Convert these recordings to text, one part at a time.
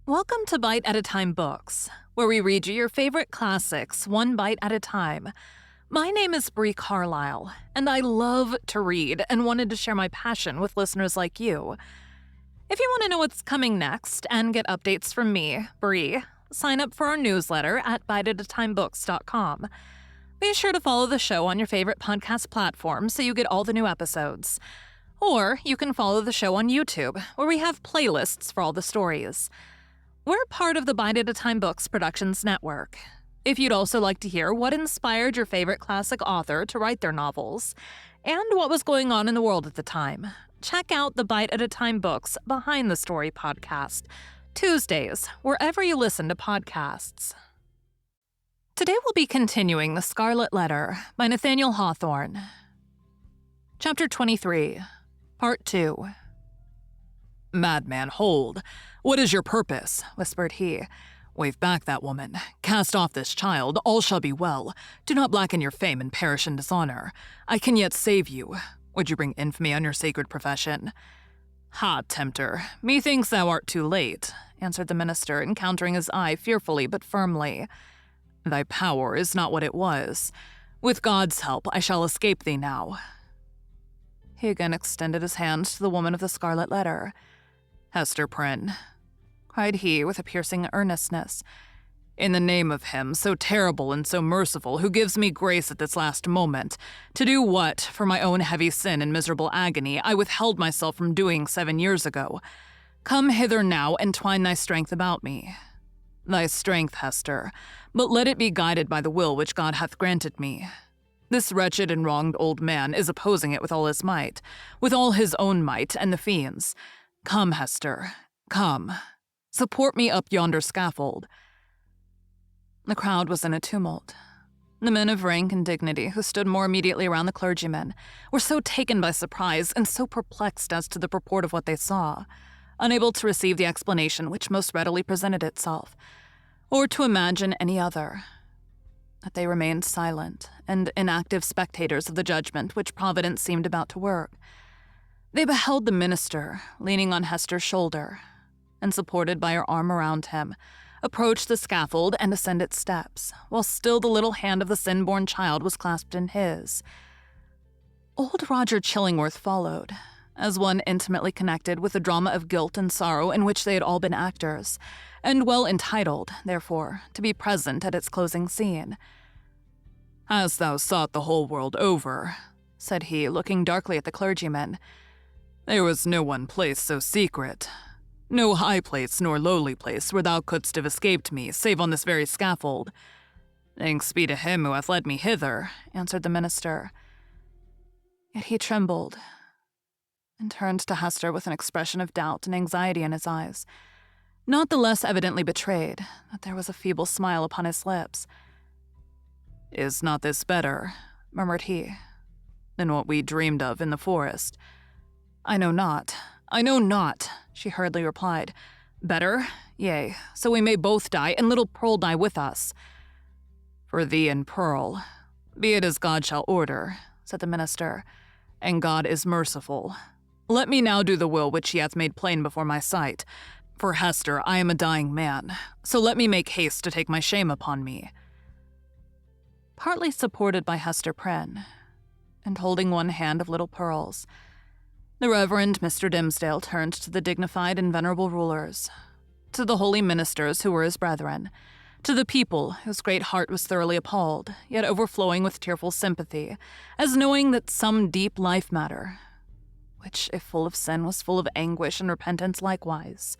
Welcome to Bite at a Time Books, where we read you your favorite classics one bite at a time. My name is Bree Carlile, and I love to read and wanted to share my passion with listeners like you. If you want to know what's coming next and get updates from me, Bree, sign up for our newsletter at biteatatimebooks.com. Be sure to follow the show on your favorite podcast platform so you get all the new episodes. Or you can follow the show on YouTube, where we have playlists for all the stories. We're part of the Bite at a Time Books Productions Network. If you'd also like to hear what inspired your favorite classic author to write their novels, and what was going on in the world at the time, check out the Bite at a Time Books Behind the Story podcast, Tuesdays, wherever you listen to podcasts. Today we'll be continuing The Scarlet Letter by Nathaniel Hawthorne. Chapter 23, Part 2. "Madman, hold. What is your purpose?" whispered he. "Wave back that woman. Cast off this child. All shall be well. Do not blacken your fame and perish in dishonor. I can yet save you. Would you bring infamy on your sacred profession?" "Ha, tempter, methinks thou art too late," answered the minister, encountering his eye fearfully but firmly. "Thy power is not what it was. With God's help, I shall escape thee now." He again extended his hand to the woman of the scarlet letter. "Hester Prynne," cried he with a piercing earnestness, "in the name of him, so terrible and so merciful, who gives me grace at this last moment, to do what, for my own heavy sin and miserable agony, I withheld myself from doing 7 years ago, come hither now and twine thy strength about me. Thy strength, Hester, but let it be guided by the will which God hath granted me. This wretched and wronged old man is opposing it with all his might, with all his own might and the fiend's. Come, Hester, come. Support me up yonder scaffold." The crowd was in a tumult. The men of rank and dignity who stood more immediately around the clergyman were so taken by surprise and so perplexed as to the purport of what they saw, unable to receive the explanation which most readily presented itself, or to imagine any other, that they remained silent and inactive spectators of the judgment which Providence seemed about to work. They beheld the minister, leaning on Hester's shoulder, and supported by her arm around him, approach the scaffold and ascend its steps, while still the little hand of the sin-born child was clasped in his. Old Roger Chillingworth followed, as one intimately connected with the drama of guilt and sorrow in which they had all been actors, and well entitled, therefore, to be present at its closing scene. "Hast thou sought the whole world over?" said he, looking darkly at the clergyman. "There was no one place so secret, no high place nor lowly place where thou couldst have escaped me, save on this very scaffold. Thanks be to him who hath led me hither," answered the minister. Yet he trembled, and turned to Hester with an expression of doubt and anxiety in his eyes, not the less evidently betrayed that there was a feeble smile upon his lips. "Is not this better," murmured he, "than what we dreamed of in the forest?" I know not, she hurriedly replied. "Better? Yea, so we may both die, and little Pearl die with us." "For thee and Pearl, be it as God shall order," said the minister, "and God is merciful. Let me now do the will which he hath made plain before my sight. For Hester, I am a dying man, so let me make haste to take my shame upon me." Partly supported by Hester Prynne, and holding one hand of little Pearl's, the Reverend Mr. Dimsdale turned to the dignified and venerable rulers, to the holy ministers who were his brethren, to the people whose great heart was thoroughly appalled, yet overflowing with tearful sympathy, as knowing that some deep life matter, which, if full of sin, was full of anguish and repentance likewise,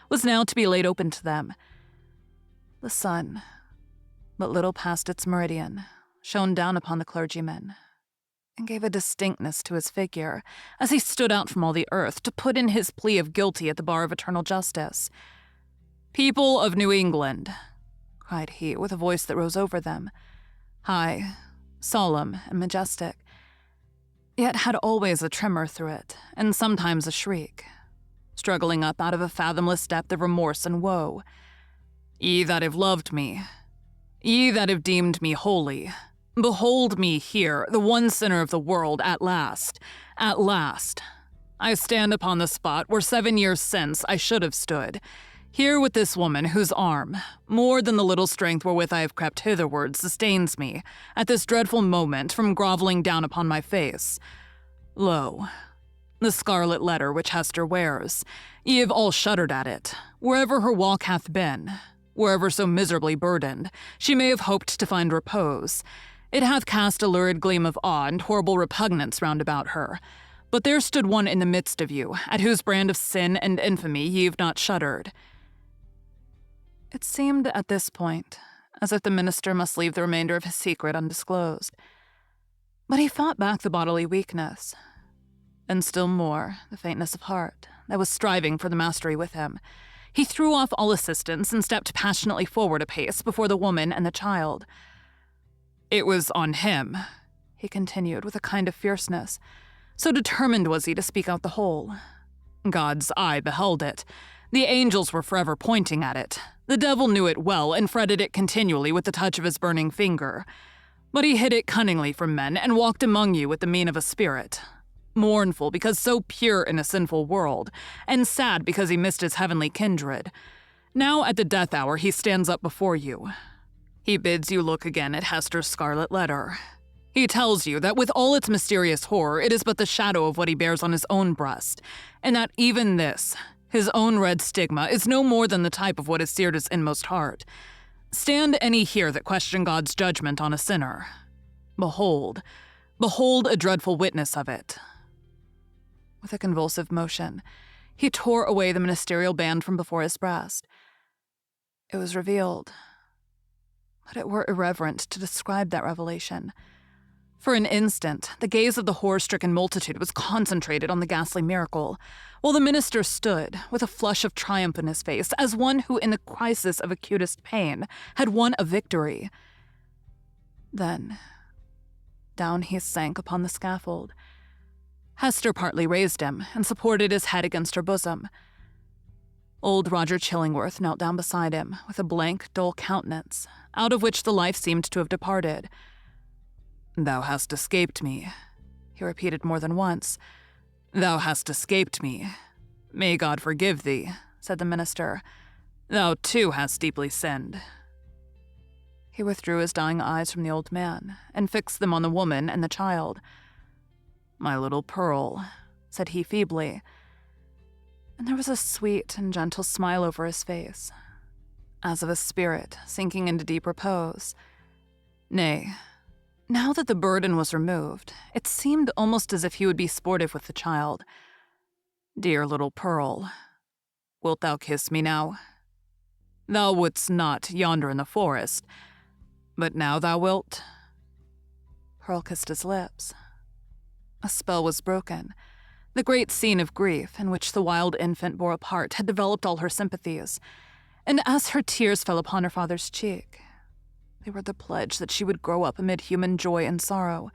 was now to be laid open to them. The sun, but little past its meridian, shone down upon the clergyman, and gave a distinctness to his figure as he stood out from all the earth to put in his plea of guilty at the bar of eternal justice. "People of New England," cried he with a voice that rose over them, high, solemn, and majestic, yet had always a tremor through it, and sometimes a shriek, struggling up out of a fathomless depth of remorse and woe. "Ye that have loved me, ye that have deemed me holy, behold me here, the one sinner of the world, at last, at last. I stand upon the spot where 7 years since I should have stood. Here with this woman whose arm, more than the little strength wherewith I have crept hitherward, sustains me, at this dreadful moment, from groveling down upon my face. Lo, the scarlet letter which Hester wears. Ye have all shuddered at it. Wherever her walk hath been, wherever so miserably burdened, she may have hoped to find repose. It hath cast a lurid gleam of awe and horrible repugnance round about her. But there stood one in the midst of you, at whose brand of sin and infamy ye have not shuddered. It seemed at this point as if the minister must leave the remainder of his secret undisclosed. But he fought back the bodily weakness, and still more the faintness of heart that was striving for the mastery with him. He threw off all assistance and stepped passionately forward a pace before the woman and the child. It was on him, he continued with a kind of fierceness. So determined was he to speak out the whole. God's eye beheld it. The angels were forever pointing at it. The devil knew it well and fretted it continually with the touch of his burning finger. But he hid it cunningly from men and walked among you with the mien of a spirit, mournful because so pure in a sinful world, and sad because he missed his heavenly kindred. Now at the death hour he stands up before you. He bids you look again at Hester's scarlet letter. He tells you that with all its mysterious horror, it is but the shadow of what he bears on his own breast, and that even this, his own red stigma, is no more than the type of what has seared his inmost heart. Stand any here that question God's judgment on a sinner. Behold a dreadful witness of it. With a convulsive motion, he tore away the ministerial band from before his breast. It was revealed, but it were irreverent to describe that revelation. For an instant, the gaze of the horror-stricken multitude was concentrated on the ghastly miracle, while the minister stood, with a flush of triumph in his face, as one who, in the crisis of acutest pain, had won a victory. Then, down he sank upon the scaffold. Hester partly raised him and supported his head against her bosom. Old Roger Chillingworth knelt down beside him, with a blank, dull countenance, out of which the life seemed to have departed. "Thou hast escaped me," he repeated more than once. "Thou hast escaped me. May God forgive thee," said the minister. "Thou too hast deeply sinned." He withdrew his dying eyes from the old man and fixed them on the woman and the child. "My little Pearl," said he feebly, and there was a sweet and gentle smile over his face, as of a spirit sinking into deep repose. Nay, now that the burden was removed, it seemed almost as if he would be sportive with the child. "Dear little Pearl, wilt thou kiss me now? Thou wouldst not yonder in the forest, but now thou wilt." Pearl kissed his lips. A spell was broken. The great scene of grief in which the wild infant bore a part had developed all her sympathies, and as her tears fell upon her father's cheek, they were the pledge that she would grow up amid human joy and sorrow,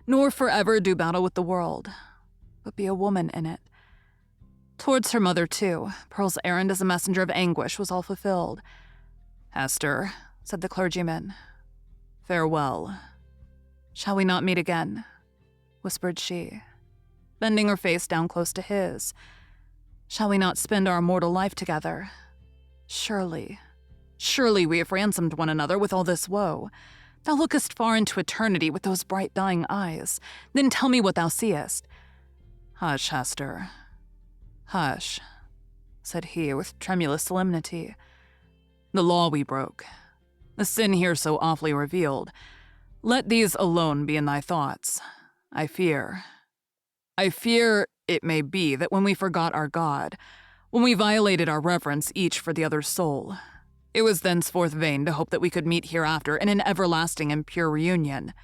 nor forever do battle with the world, but be a woman in it. Towards her mother, too, Pearl's errand as a messenger of anguish was all fulfilled. "Hester," said the clergyman, "farewell." "Shall we not meet again?" whispered she, bending her face down close to his. "Shall we not spend our immortal life together? Surely we have ransomed one another with all this woe. Thou lookest far into eternity with those bright dying eyes. Then tell me what thou seest." "Hush, Hester. Hush," said he with tremulous solemnity. "The law we broke, the sin here so awfully revealed, let these alone be in thy thoughts. I fear it may be that when we forgot our God, when we violated our reverence each for the other's soul, it was thenceforth vain to hope that we could meet hereafter in an everlasting and pure reunion.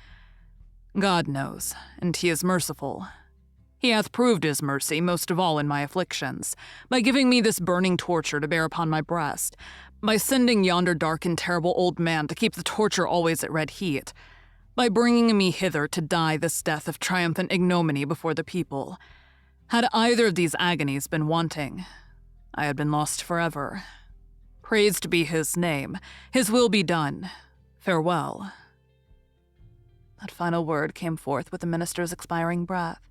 God knows, and he is merciful. He hath proved his mercy most of all in my afflictions, by giving me this burning torture to bear upon my breast, by sending yonder dark and terrible old man to keep the torture always at red heat, by bringing me hither to die this death of triumphant ignominy before the people. Had either of these agonies been wanting, I had been lost forever. Praised be his name. His will be done. Farewell." That final word came forth with the minister's expiring breath.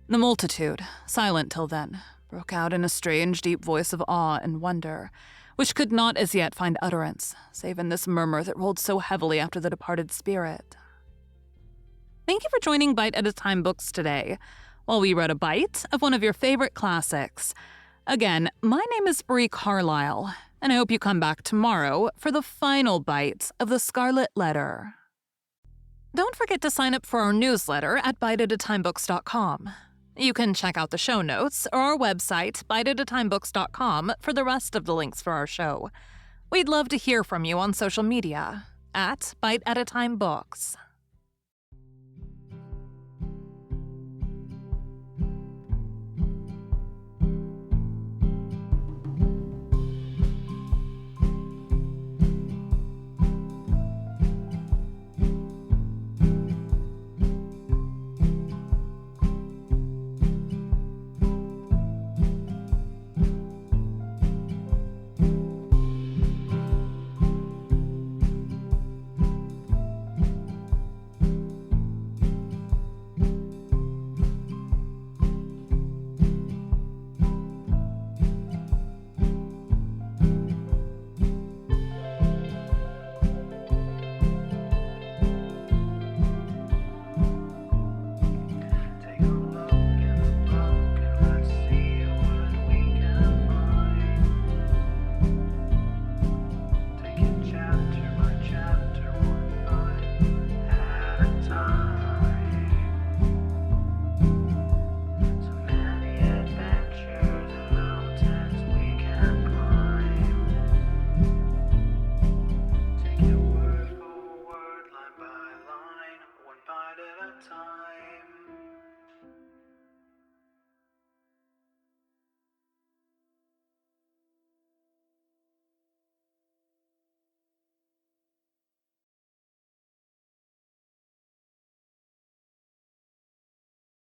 The multitude, silent till then, broke out in a strange, deep voice of awe and wonder, which could not as yet find utterance, save in this murmur that rolled so heavily after the departed spirit. Thank you for joining Bite at a Time Books today, while we read a bite of one of your favorite classics. Again, my name is Bree Carlile, and I hope you come back tomorrow for the final bite of the Scarlet letter. Don't forget to sign up for our newsletter at biteatatimebooks.com. You can check out the show notes or our website, biteatatimebooks.com, for the rest of the links for our show. We'd love to hear from you on social media at Bite at a Time Books.